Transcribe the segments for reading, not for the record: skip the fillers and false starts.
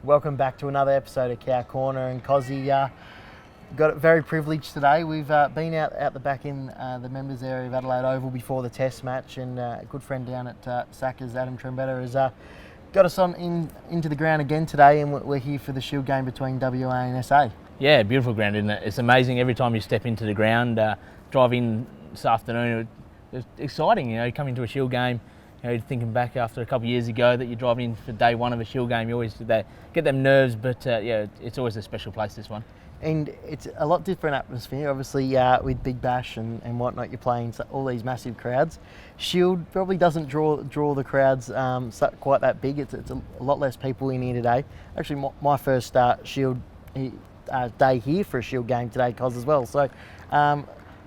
Welcome back to another episode of Cow Corner, and Cozzy got it very privileged today. We've been out the back in the members area of Adelaide Oval before the test match, and a good friend down at Sackers, Adam Trembetta, has got us into the ground again today, and we're here for the Shield game between WA and SA. Yeah, beautiful ground, isn't it? It's amazing every time you step into the ground. Drive in this afternoon, it's exciting, coming to a Shield game. Thinking back after a couple of years ago that you're driving in for day one of a Shield game, you always get them nerves, but it's always a special place, this one. And it's a lot different atmosphere, obviously, with Big Bash and whatnot. You're playing all these massive crowds. Shield probably doesn't draw the crowds quite that big. It's a lot less people in here today. Actually, my first Shield day here for a Shield game today, Cos, as well. So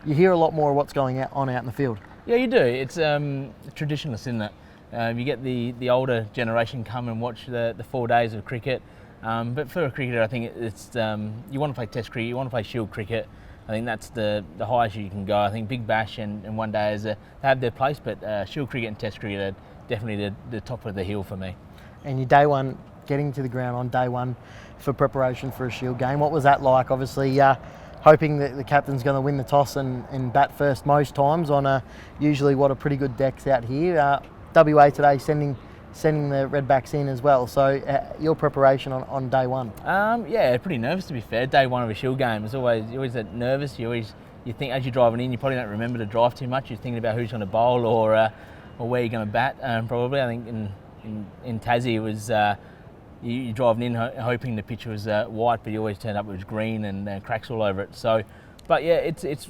you hear a lot more of what's going on out in the field. Yeah, you do. It's traditionalist, isn't it? You get the older generation come and watch the 4 days of cricket. But for a cricketer, I think it's you want to play Test cricket, you want to play Shield cricket. I think that's the highest you can go. I think Big Bash and one day they have their place, but Shield cricket and Test cricket are definitely the top of the hill for me. And your day one, getting to the ground on day one for preparation for a Shield game, what was that like? Obviously, hoping that the captain's going to win the toss and bat first most times on usually a pretty good decks out here. WA today sending the Redbacks in as well. So your preparation on day one? Yeah, pretty nervous, to be fair. Day one of a Shield game is always nervous. You think as you're driving in, you probably don't remember to drive too much. You're thinking about who's going to bowl or where you're going to bat. Probably, I think in Tassie it was. You're driving in hoping the pitch was white, but you always turn up it was green and cracks all over it. So, but yeah, it's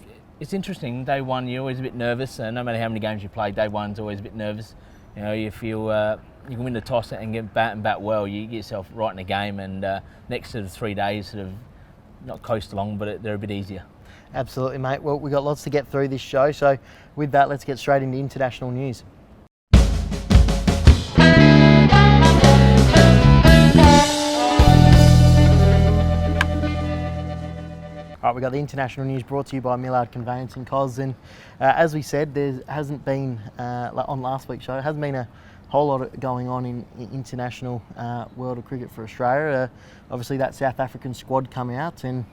interesting. Day one, you're always a bit nervous. No matter how many games you play, day one's always a bit nervous. You feel you can win the toss and get bat well. You get yourself right in the game, and next to the 3 days, sort of not coast along, but they're a bit easier. Absolutely, mate. Well, we've got lots to get through this show. So, with that, let's get straight into international news. All right, we've got the international news brought to you by Millard Conveyancing, Cos, and as we said, there hasn't been, on last week's show, there hasn't been a whole lot going on in international world of cricket for Australia. Obviously, that South African squad come out, and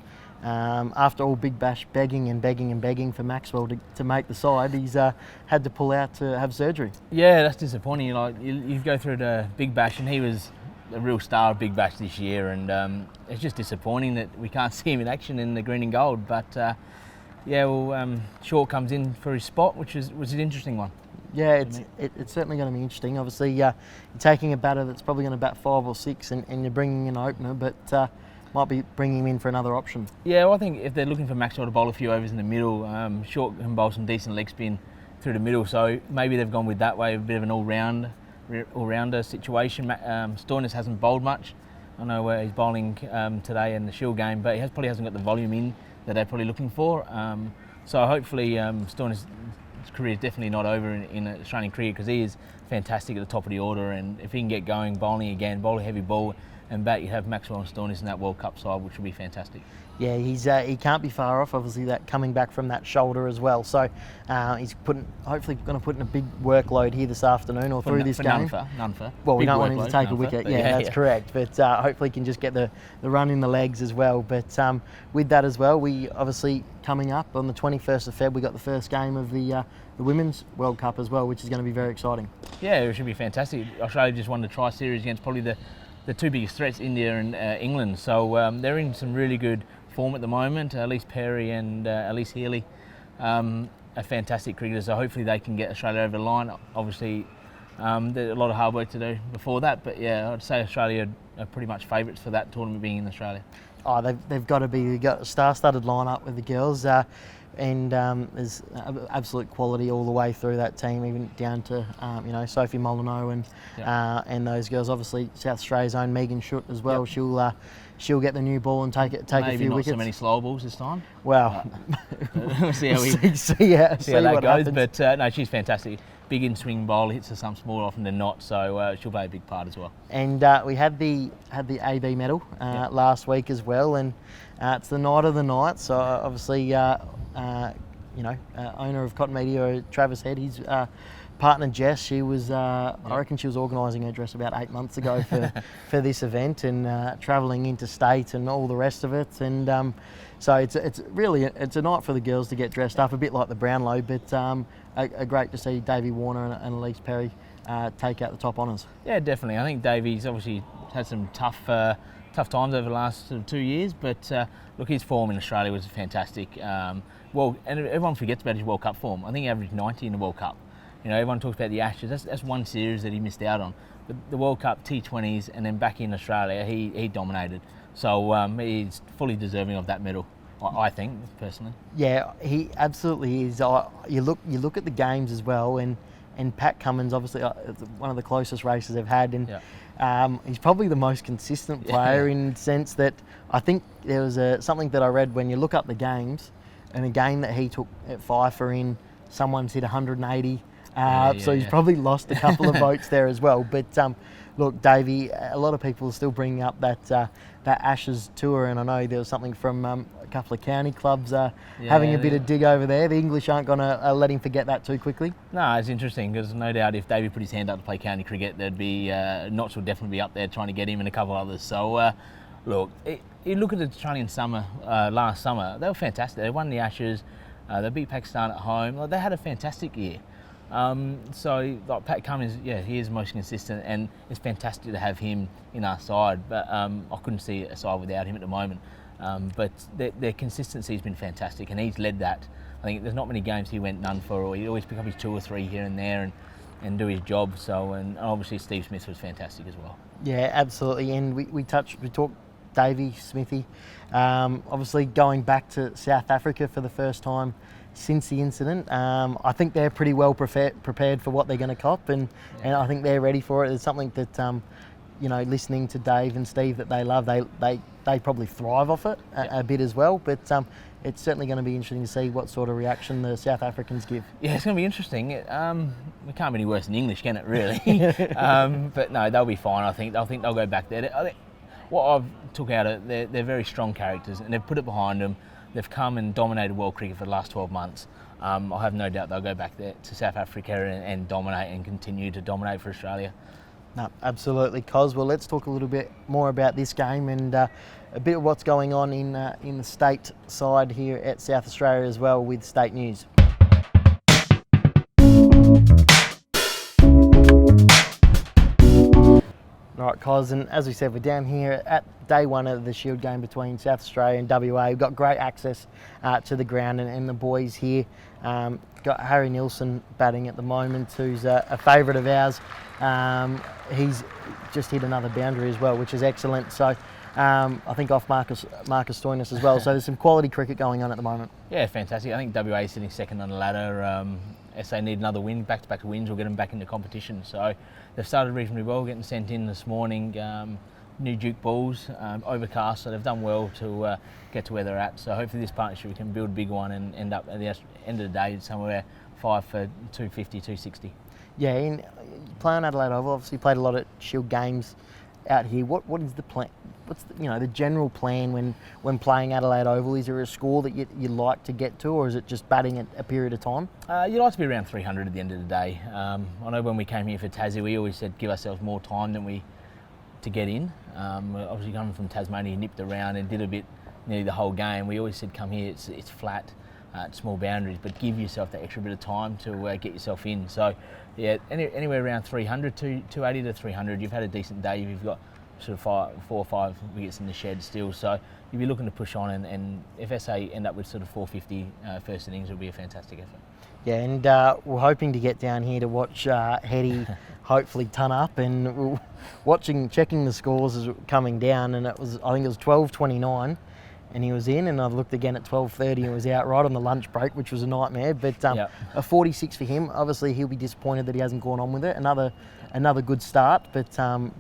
after all Big Bash begging for Maxwell to make the side, he's had to pull out to have surgery. Yeah, that's disappointing. You go through the Big Bash, and he was a real star of Big Bash this year, and it's just disappointing that we can't see him in action in the green and gold. But Shaw comes in for his spot, which was an interesting one. Yeah, it's certainly going to be interesting. Obviously, you're taking a batter that's probably going to bat 5 or 6, and you're bringing in an opener, but might be bringing him in for another option. Yeah, well, I think if they're looking for Maxwell to bowl a few overs in the middle, Shaw can bowl some decent leg spin through the middle, so maybe they've gone with that way, a bit of an all-rounder situation. Stoinis hasn't bowled much. I know where he's bowling today in the Shield game, but he probably hasn't got the volume in that they're probably looking for. So hopefully Stoinis' career is definitely not over in Australian cricket, because he is fantastic at the top of the order, and if he can get going, bowling again, bowl a heavy ball and bat, you have Maxwell and Stoinis in that World Cup side, which will be fantastic. Yeah, he can't be far off. Obviously, that coming back from that shoulder as well. So he's hopefully going to put in a big workload here this afternoon or through this game. None for. Well, we don't want him to take a wicket. Yeah, that's correct. But hopefully, he can just get the run in the legs as well. But with that as well, we obviously coming up on the 21st of Feb, we got the first game of the Women's World Cup as well, which is going to be very exciting. Yeah, it should be fantastic. Australia just won the tri-series against probably the two biggest threats, India and England. So they're in some really good form at the moment. Elise Perry and Elise Healy are fantastic cricketers, so hopefully they can get Australia over the line. Obviously, there's a lot of hard work to do before that, but yeah, I'd say Australia are pretty much favourites for that tournament being in Australia. Oh, they've got to be. They've got a star-studded lineup with the girls, and there's absolute quality all the way through that team, even down to Sophie Molyneux and those girls. Obviously, South Australia's own Megan Schutt as well. Yep. She'll get the new ball and take a few wickets. Maybe not so many slow balls this time. Well, we'll see how that goes. Happens. But no, she's fantastic. Big in-swing bowler, hits her some more often than not, so she'll play a big part as well. And we had the AB medal last week as well, and it's the night of the night. So obviously, owner of KOTNmedia, Travis Head, he's partner Jess, she was, I reckon she was organising her dress about 8 months ago for this event, and travelling interstate and all the rest of it. And so it's really a night for the girls to get dressed up, a bit like the Brownlow, but great to see Davey Warner and Elise Perry take out the top honours. Yeah, definitely. I think Davey's obviously had some tough times over the last sort of 2 years, but look, his form in Australia was fantastic. And everyone forgets about his World Cup form. I think he averaged 90 in the World Cup. You know, everyone talks about the Ashes. That's one series that he missed out on. But the World Cup, T20s, and then back in Australia, he dominated. So he's fully deserving of that medal, I think, personally. Yeah, he absolutely is. You look at the games as well, and Pat Cummins, obviously, one of the closest races they've had, and he's probably the most consistent player in the sense that I think there was something that I read when you look up the games, and a game that he took at Pfeiffer in, someone's hit 180. So he's probably lost a couple of votes there as well. But look, Davey, a lot of people are still bringing up that Ashes tour, and I know there was something from a couple of county clubs having a bit of dig over there. The English aren't going to let him forget that too quickly. No, it's interesting because no doubt if Davey put his hand up to play county cricket, there'd be Notch will definitely be up there trying to get him and a couple others. So look, you look at the Australian summer last summer, they were fantastic. They won the Ashes, they beat Pakistan at home. Like, they had a fantastic year. So like Pat Cummins, he is the most consistent, and it's fantastic to have him in our side. But I couldn't see a side without him at the moment. But their consistency has been fantastic, and he's led that. I think there's not many games he went none for, or he'd always pick up his 2 or 3 here and there and do his job. So, and obviously Steve Smith was fantastic as well. Yeah, absolutely. And we talked Davey, Smithy, obviously going back to South Africa for the first time since the incident. I think they're pretty well prepared for what they're going to cop, and I think they're ready for it. It's something that listening to Dave and Steve, that they love. They probably thrive off it a bit as well. But it's certainly going to be interesting to see what sort of reaction the South Africans give. Yeah, it's going to be interesting. It can't be any worse than English, can it? Really? But no, they'll be fine. I think they'll go back there. I think what I've took out of it, they're very strong characters, and they've put it behind them. They've come and dominated world cricket for the last 12 months. I have no doubt they'll go back there to South Africa and dominate and continue to dominate for Australia. No, absolutely, Cos. Well, let's talk a little bit more about this game and a bit of what's going on in the state side here at South Australia as well with state news. Right, Cos, and as we said, we're down here at day one of the Shield game between South Australia and WA. We've got great access to the ground, and the boys here. Got Harry Nilsson batting at the moment, who's a favourite of ours. He's just hit another boundary as well, which is excellent. So I think off Marcus Stoinis as well. So there's some quality cricket going on at the moment. Yeah, fantastic. I think WA is sitting second on the ladder. SA need another win, back-to-back wins will get them back into competition. So they've started reasonably well, getting sent in this morning. New Duke balls, overcast, so they've done well to get to where they're at. So hopefully this partnership can build a big one and end up at the end of the day somewhere 5 for 250, 260. Yeah, in playing Adelaide Oval, obviously played a lot of Shield games out here. What is the plan? What's the general plan when playing Adelaide Oval? Is there a score that you like to get to, or is it just batting at a period of time? You like to be around 300 at the end of the day. I know when we came here for Tassie, we always said give ourselves more time than to get in. Obviously coming from Tasmania, nipped around and did a bit nearly the whole game. We always said come here, it's flat, small boundaries, but give yourself that extra bit of time to get yourself in. So yeah, anywhere around 300, 280 to 300, you've had a decent day. You've got sort of 4 or 5 wickets in the shed still, so you'll be looking to push on, and if SA end up with sort of 450 first innings, it'll be a fantastic effort. Yeah, and we're hoping to get down here to watch Hetty hopefully ton up, and we're checking the scores as coming down, and I think it was 12:29 and he was in, and I looked again at 12:30 and was out right on the lunch break, which was a nightmare. But a 46 for him. Obviously he'll be disappointed that he hasn't gone on with it. Another good start, but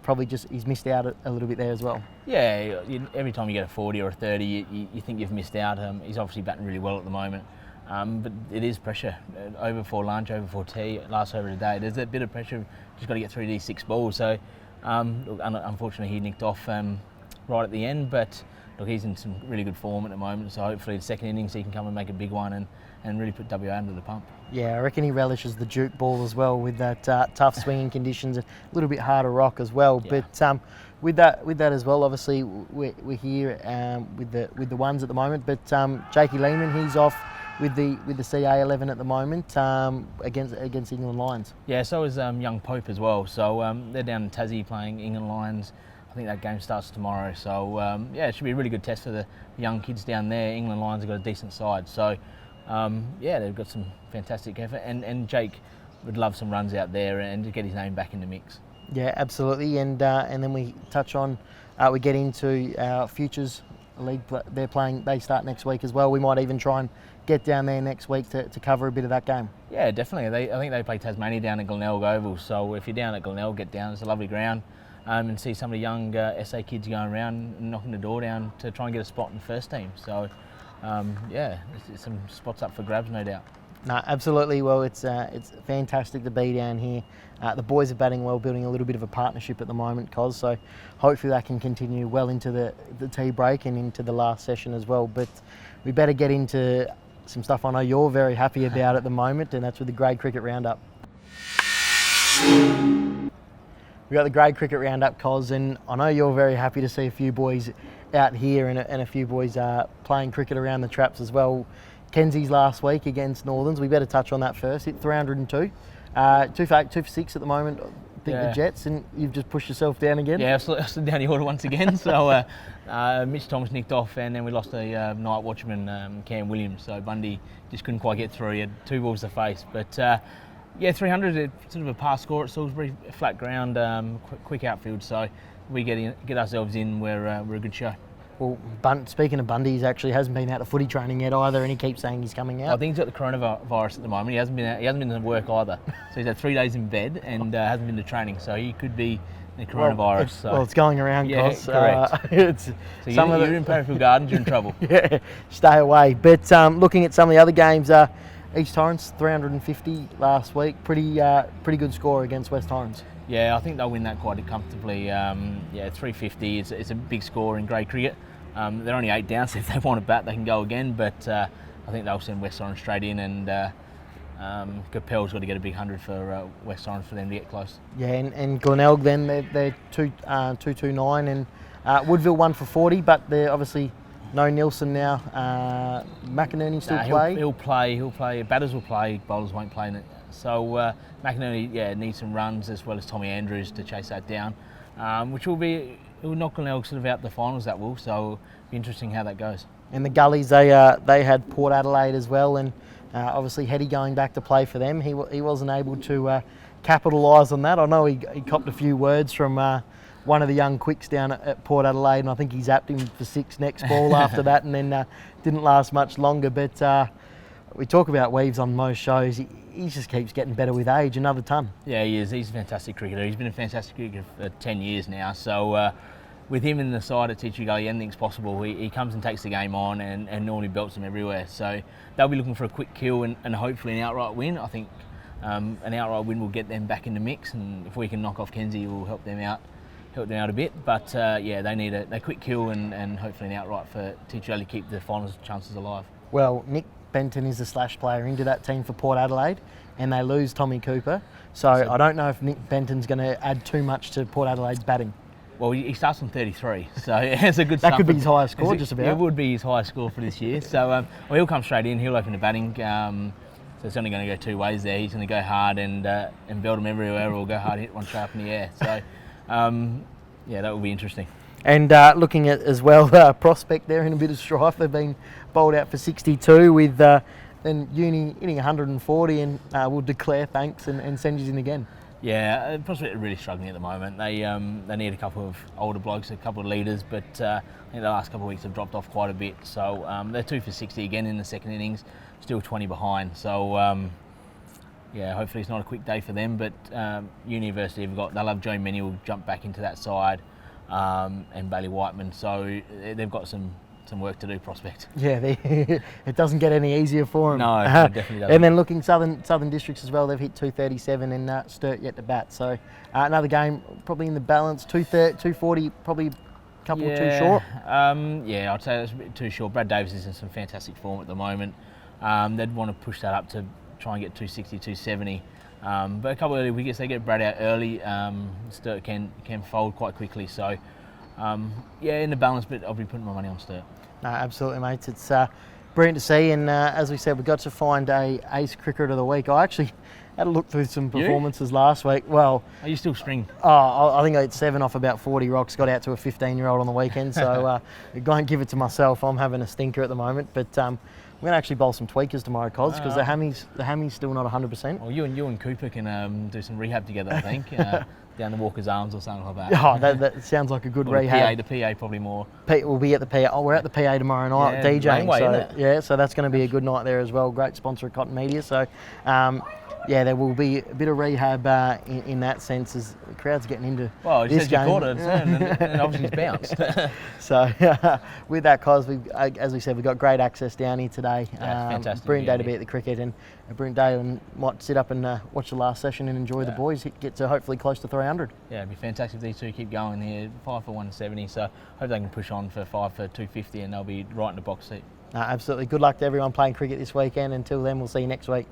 probably just he's missed out a little bit there as well. Yeah, every time you get a 40 or a 30, you think you've missed out. He's obviously batting really well at the moment. But it is pressure. Over for lunch, over for tea, last over the day. There's a bit of pressure. Just got to get through these 6 balls. So unfortunately he nicked off right at the end, but look, he's in some really good form at the moment. So hopefully the second innings he can come and make a big one and really put WA under the pump. Yeah, I reckon he relishes the Duke ball as well with that tough swinging conditions, a little bit harder rock as well. Yeah. But with that as well, obviously we're here with the ones at the moment. But Jakey Lehman, he's off with the CA11 at the moment against England Lions. Yeah, so is young Pope as well. So they're down in Tassie playing England Lions. I think that game starts tomorrow. So yeah, it should be a really good test for the young kids down there. England Lions have got a decent side. So yeah, they've got some fantastic effort. And Jake would love some runs out there and to get his name back in the mix. Yeah, absolutely. And then we touch on, we get into our Futures League. They start next week as well. We might even try and get down there next week to cover a bit of that game. Yeah, definitely. I think they play Tasmania down at Glenelg Oval. So if you're down at Glenelg, get down. It's a lovely ground. And see some of the young SA kids going around and knocking the door down to try and get a spot in the first team. So yeah, there's some spots up for grabs, no doubt. No, absolutely. Well, it's fantastic to be down here. The boys are batting well, building a little bit of a partnership at the moment, Cos. So hopefully that can continue well into the tea break and into the last session as well. But we better get into some stuff I know you're very happy about at the moment, and that's with the grade cricket roundup. We got the grade cricket roundup, Cos, and I know you're very happy to see a few boys out here and a few boys playing cricket around the traps as well. Kenzie's last week against Northerns, we better touch on that first. Hit 302, 2 for 6 at the moment. I think the Jets, and you've just pushed yourself down again. Yeah, I slid down the order once again. So Mitch Thomas nicked off, and then we lost a night watchman, Cam Williams. So Bundy just couldn't quite get through. He had 2 balls to face, but. Yeah, 300 is sort of a pass score at Salisbury, flat ground, quick outfield. So we get ourselves in, we're a good show. Well, speaking of Bundy, he actually hasn't been out of footy training yet either, and he keeps saying he's coming out. I think he's got the coronavirus at the moment. He hasn't been out, he hasn't been to work either. So he's had 3 days in bed and hasn't been to training. So he could be the coronavirus. Well, it's going around, yeah, Cos. Correct. So you're in Parafield Gardens, you're in trouble. Yeah, stay away. But looking at some of the other games. East Torrens 350 last week, pretty good score against West Torrens. Yeah, I think they'll win that quite comfortably. Yeah, 350. It's a big score in grade cricket. They're only 8 down, so if they want to bat, they can go again. But I think they'll send West Torrens straight in, and Capel's got to get a big 100 for West Torrens for them to get close. Yeah, and Glenelg then they're 229, and Woodville 1 for 40, but they're obviously. No Nielsen now. McInerney still play? He'll play. Batters will play, bowlers won't play in it. So McInerney needs some runs as well as Tommy Andrews to chase that down, which will knock Glenelg sort of out the finals, that will. So it'll be interesting how that goes. And the Gullies, they had Port Adelaide as well, and obviously Hetty going back to play for them. He wasn't able to capitalise on that. I know he copped a few words from one of the young quicks down at Port Adelaide, and I think he's zapped him for 6 next ball after that, and then didn't last much longer. But we talk about Weaves on most shows. He just keeps getting better with age, another ton. Yeah, he is. He's a fantastic cricketer. He's been a fantastic cricketer for 10 years now. So with him in the side at Teacher Gully, anything's possible. He comes and takes the game on and normally belts them everywhere. So they'll be looking for a quick kill and hopefully an outright win. I think an outright win will get them back in the mix, and if we can knock off Kenzie, we'll help them out a bit. But yeah, they need a quick kill and hopefully an outright for Teacher Gully to keep the finals chances alive. Well, Nick Benton is the slash player into that team for Port Adelaide, and they lose Tommy Cooper. So I don't know if Nick Benton's going to add too much to Port Adelaide's batting. Well, he starts on 33, so it's a good. That could be his highest score, just about. It would be his highest score for this year. So well, he'll come straight in. He'll open the batting. So it's only going to go 2 ways there. He's going to go hard and belt them everywhere, or go hard, hit one straight up in the air. So yeah, that will be interesting. And looking at as well, Prospect there in a bit of strife. They've been bowled out for 62 with and Uni hitting 140, and will declare thanks and send you in again. Yeah, Prospect are really struggling at the moment. They need a couple of older blokes, a couple of leaders, but I think the last couple of weeks have dropped off quite a bit. So they're 2 for 60 again in the second innings, still 20 behind. So yeah, hopefully it's not a quick day for them. But University they'll have Joe Menny will jump back into that side, and Bailey Whiteman. So they've got some work to do, Prospect. Yeah, it doesn't get any easier for them. No, it definitely doesn't. And then looking Southern Districts as well, they've hit 237 and Sturt yet to bat. So another game probably in the balance, 240, probably a couple too short. Yeah, I'd say that's a bit too short. Brad Davis is in some fantastic form at the moment. they'd want to push that up to try and get 260, 270. But a couple of early wickets, they get Brad out early, Sturt can fold quite quickly. So, yeah, in the balance bit, I'll be putting my money on Sturt. No, absolutely, mate. It's brilliant to see, and as we said, we got to find a ace cricketer of the week. I actually had a look through some performances last week. Well, are you still string? I think I hit 7 off about 40 rocks. Got out to a 15-year-old on the weekend, so I won't give it to myself. I'm having a stinker at the moment, but we're going to actually bowl some tweakers tomorrow, Cos, because the hammy's still not 100%. Well, you and Cooper can do some rehab together, I think. Down the Walker's Arms or something like that. Oh, that sounds like a good rehab. The PA probably more. We'll be at the PA. Oh, we're at the PA tomorrow night, DJing. So that's going to be a good night there as well. Great sponsor of KOTNmedia. So, yeah, there will be a bit of rehab in that sense as the crowd's getting into this game. You caught it, and obviously it's bounced. So, with that, Cos, as we said, we've got great access down here today. Fantastic. Brilliant day to be at the cricket, and a brilliant day and might sit up and watch the last session and enjoy the boys. Get to hopefully close to 300. Yeah, it'd be fantastic if these two keep going here. 5 for 170, so hope they can push on for 5 for 250, and they'll be right in the box seat. Absolutely. Good luck to everyone playing cricket this weekend. Until then, we'll see you next week.